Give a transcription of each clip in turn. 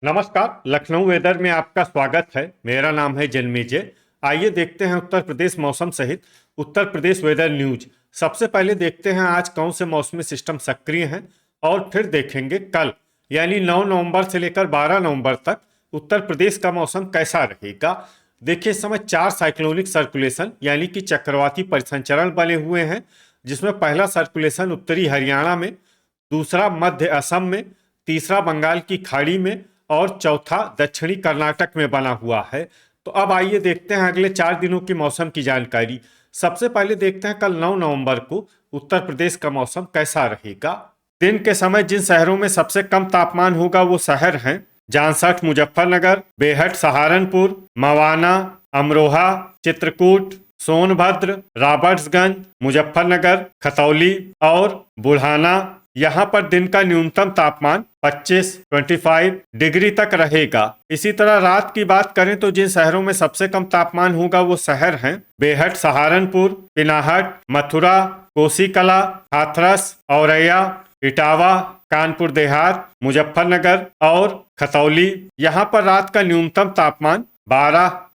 नमस्कार। लखनऊ वेदर में आपका स्वागत है। मेरा नाम है जन्मेजय। आइए देखते हैं उत्तर प्रदेश मौसम सहित उत्तर प्रदेश वेदर न्यूज। सबसे पहले देखते हैं आज कौन से मौसमी सिस्टम सक्रिय हैं और फिर देखेंगे कल यानी 9 नवंबर से लेकर 12 नवंबर तक उत्तर प्रदेश का मौसम कैसा रहेगा। देखिए, इस समय 4 साइक्लोनिक सर्कुलेशन यानी कि चक्रवाती परिसंचरण बने हुए हैं, जिसमें पहला सर्कुलेशन उत्तरी हरियाणा में, दूसरा मध्य असम में, तीसरा बंगाल की खाड़ी में और चौथा दक्षिणी कर्नाटक में बना हुआ है। तो अब आइए देखते हैं अगले 4 दिनों की मौसम की जानकारी। सबसे पहले देखते हैं कल 9 नवंबर को उत्तर प्रदेश का मौसम कैसा रहेगा। दिन के समय जिन शहरों में सबसे कम तापमान होगा वो शहर हैं जामसठ मुजफ्फरनगर, बेहट सहारनपुर, मवाना, अमरोहा, चित्रकूट, सोनभद्र, रॉबर्ट्सगंज, मुजफ्फरनगर, खतौली और बुढ़ाना। यहाँ पर दिन का न्यूनतम तापमान 25 डिग्री तक रहेगा। इसी तरह रात की बात करें तो जिन शहरों में सबसे कम तापमान होगा वो शहर हैं बेहट सहारनपुर, पिनाहट, मथुरा, कोसीकला, हाथरस, औरैया, इटावा, कानपुर देहात, मुजफ्फरनगर और खतौली। यहाँ पर रात का न्यूनतम तापमान 12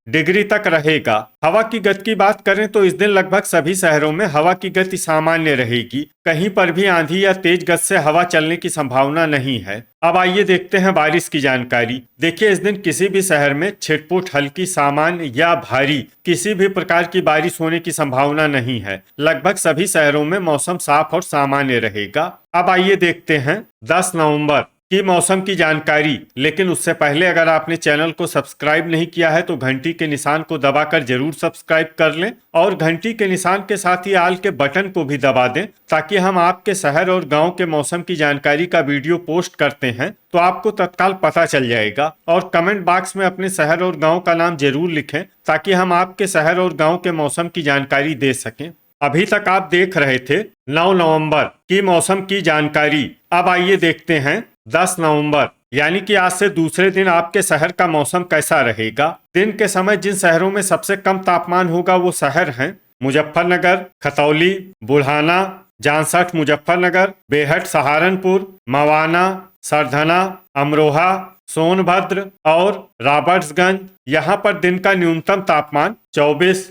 डिग्री तक रहेगा। हवा की गति की बात करें तो इस दिन लगभग सभी शहरों में हवा की गति सामान्य रहेगी। कहीं पर भी आंधी या तेज गति से हवा चलने की संभावना नहीं है। अब आइए देखते हैं बारिश की जानकारी। देखिए, इस दिन किसी भी शहर में छिटपुट हल्की, सामान्य या भारी किसी भी प्रकार की बारिश होने की संभावना नहीं है। लगभग सभी शहरों में मौसम साफ और सामान्य रहेगा। अब आइए देखते हैं 10 नवंबर की मौसम की जानकारी। लेकिन उससे पहले अगर आपने चैनल को सब्सक्राइब नहीं किया है तो घंटी के निशान को दबाकर जरूर सब्सक्राइब कर लें और घंटी के निशान के साथ ही आल के बटन को भी दबा दें, ताकि हम आपके शहर और गांव के मौसम की जानकारी का वीडियो पोस्ट करते हैं तो आपको तत्काल पता चल जाएगा। और कमेंट बॉक्स में अपने शहर और गाँव का नाम जरूर लिखें ताकि हम आपके शहर और गाँव के मौसम की जानकारी दे सकें। अभी तक आप देख रहे थे 9 नवंबर की मौसम की जानकारी। अब आइए देखते हैं 10 नवंबर यानी कि आज से दूसरे दिन आपके शहर का मौसम कैसा रहेगा। दिन के समय जिन शहरों में सबसे कम तापमान होगा वो शहर हैं मुजफ्फरनगर, खतौली, बुढ़ाना, जामसठ मुजफ्फरनगर, बेहट सहारनपुर, मवाना, सरधना, अमरोहा, सोनभद्र और रॉबर्ट्सगंज। यहाँ पर दिन का न्यूनतम तापमान 24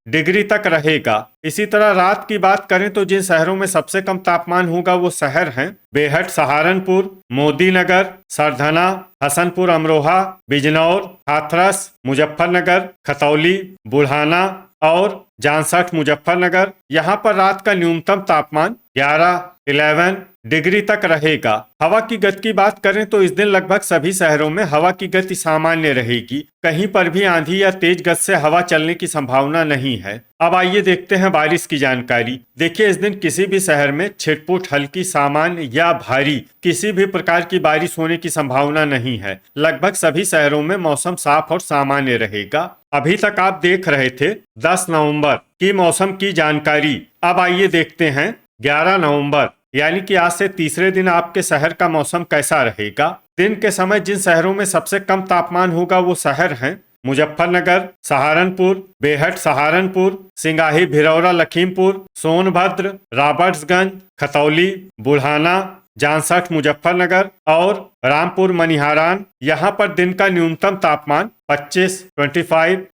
डिग्री तक रहेगा। इसी तरह रात की बात करें तो जिन शहरों में सबसे कम तापमान होगा वो शहर हैं बेहट सहारनपुर, मोदीनगर, सरधना, हसनपुर अमरोहा, बिजनौर, हाथरस, मुजफ्फरनगर, खतौली, बुढ़ाना और जामसठ मुजफ्फरनगर। यहाँ पर रात का न्यूनतम तापमान 11 डिग्री तक रहेगा। हवा की गति की बात करें तो इस दिन लगभग सभी शहरों में हवा की गति सामान्य रहेगी। कहीं पर भी आंधी या तेज गति से हवा चलने की संभावना नहीं है। अब आइए देखते हैं बारिश की जानकारी। देखिए, इस दिन किसी भी शहर में छिटपुट हल्की, सामान्य या भारी किसी भी प्रकार की बारिश होने की संभावना नहीं है। लगभग सभी शहरों में मौसम साफ और सामान्य रहेगा। अभी तक आप देख रहे थे 10 नवंबर की मौसम की जानकारी। अब आइए देखते हैं 11 नवंबर यानी कि आज से तीसरे दिन आपके शहर का मौसम कैसा रहेगा। दिन के समय जिन शहरों में सबसे कम तापमान होगा वो शहर हैं मुजफ्फरनगर, सहारनपुर, बेहट सहारनपुर, सिंगाही भिरौरा लखीमपुर, सोनभद्र, रॉबर्ट्सगंज, खतौली, बुढ़ाना, जामसठ मुजफ्फरनगर और रामपुर मनिहारान। यहाँ पर दिन का न्यूनतम तापमान 25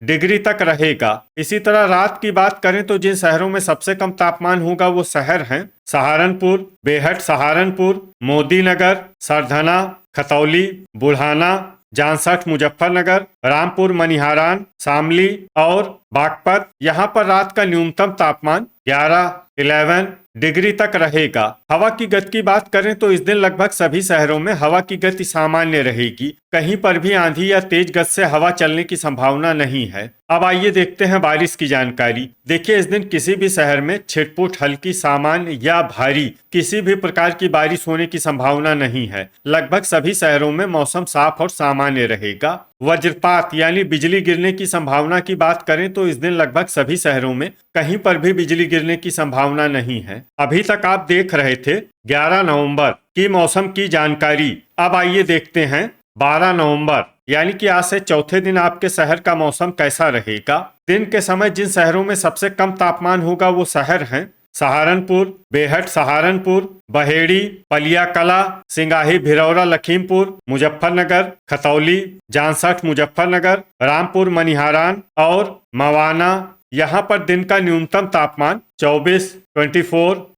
डिग्री तक रहेगा। इसी तरह रात की बात करें तो जिन शहरों में सबसे कम तापमान होगा वो शहर हैं सहारनपुर, बेहट सहारनपुर, मोदीनगर, सरधना, खतौली, बुढ़ाना, जामसठ मुजफ्फरनगर, रामपुर मनिहारान, शामली और बागपत। यहाँ पर रात का न्यूनतम तापमान 11 डिग्री तक रहेगा। हवा की गति की बात करें तो इस दिन लगभग सभी शहरों में हवा की गति सामान्य रहेगी। कहीं पर भी आंधी या तेज गति से हवा चलने की संभावना नहीं है। अब आइए देखते हैं बारिश की जानकारी। देखिए, इस दिन किसी भी शहर में छिटपुट हल्की, सामान्य या भारी किसी भी प्रकार की बारिश होने की संभावना नहीं है। लगभग सभी शहरों में मौसम साफ और सामान्य रहेगा। वज्रपात यानी बिजली गिरने की संभावना की बात करें तो इस दिन लगभग सभी शहरों में कहीं पर भी बिजली गिरने की संभावना नहीं है। अभी तक आप देख रहे थे 11 नवंबर की मौसम की जानकारी। अब आइए देखते हैं 12 नवंबर यानी कि आज से चौथे दिन आपके शहर का मौसम कैसा रहेगा। दिन के समय जिन शहरों में सबसे कम तापमान होगा वो शहर हैं सहारनपुर, बेहट सहारनपुर, बहेड़ी, पलिया कला, सिंगाही भिरौरा लखीमपुर, मुजफ्फरनगर, खतौली, जांसठ मुजफ्फरनगर, रामपुर मनिहारान और मवाना। यहाँ पर दिन का न्यूनतम तापमान 24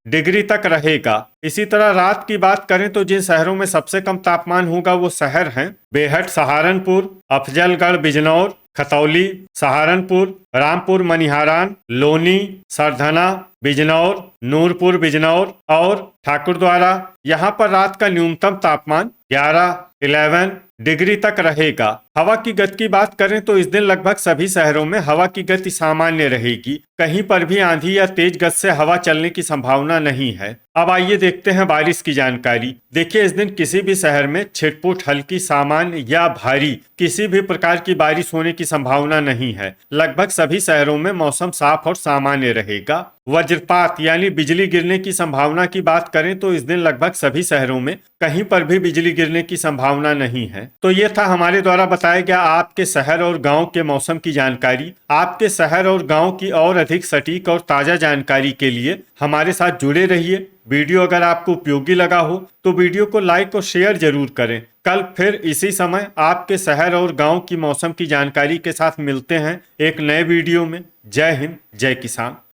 डिग्री तक रहेगा। इसी तरह रात की बात करें तो जिन शहरों में सबसे कम तापमान होगा वो शहर हैं बेहट सहारनपुर, अफजलगढ़ बिजनौर, खतौली सहारनपुर, रामपुर मनिहारान, लोनी, सरधना बिजनौर, नूरपुर बिजनौर और ठाकुरद्वारा। यहाँ पर रात का न्यूनतम तापमान 11 डिग्री तक रहेगा। हवा की गति की बात करें तो इस दिन लगभग सभी शहरों में हवा की गति सामान्य रहेगी। कहीं पर भी आंधी या तेज गति से हवा चलने की संभावना नहीं है। अब आइए देखते हैं बारिश की जानकारी। देखिए, इस दिन किसी भी शहर में छिटपुट, हल्की, सामान्य या भारी किसी भी प्रकार की बारिश होने की संभावना नहीं है। लगभग सभी शहरों में मौसम साफ और सामान्य रहेगा। वज्रपात यानी बिजली गिरने की संभावना की बात करें तो इस दिन लगभग सभी शहरों में कहीं पर भी बिजली गिरने की संभावना नहीं है। तो ये था हमारे द्वारा बताया गया आपके शहर और गांव के मौसम की जानकारी। आपके शहर और गांव की और अधिक सटीक और ताजा जानकारी के लिए हमारे साथ जुड़े रहिए। वीडियो अगर आपको उपयोगी लगा हो तो वीडियो को लाइक और शेयर जरूर करें। कल फिर इसी समय आपके शहर और गांव की मौसम की जानकारी के साथ मिलते हैं एक नए वीडियो में। जय हिंद, जय किसान।